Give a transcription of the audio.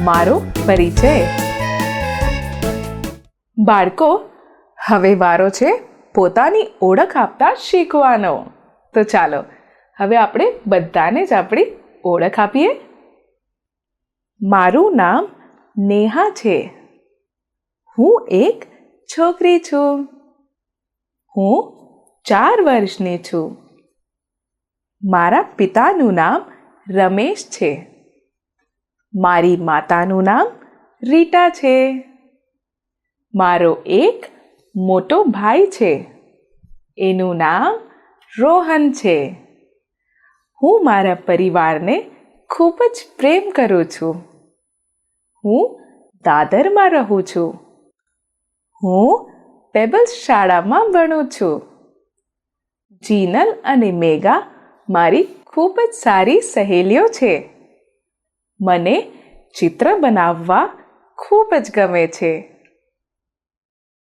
મારો પરિચય. બાળકો, હવે વારો છે પોતાની ઓળખ આપતા શીખવાનો. તો ચાલો હવે આપણે બધાને જ આપણી ઓળખ આપીએ. મારું નામ નેહા છે. હું એક છોકરી છું. હું 4 વર્ષની છું. મારા પિતાનું નામ રમેશ છે. મારી માતાનું નામ રીટા છે. મારો એક મોટો ભાઈ છે. એનું નામ રોહન છે. હું મારા પરિવારને ખૂબ જ પ્રેમ કરું છું. હું દાદરમાં રહું છું. હું પેબલ્સ શાળામાં ભણું છું. જીનલ અને મેઘા મારી ખૂબ જ સારી સહેલીઓ છે. મને ચિત્ર બનાવવા ખૂબ જ ગમે છે.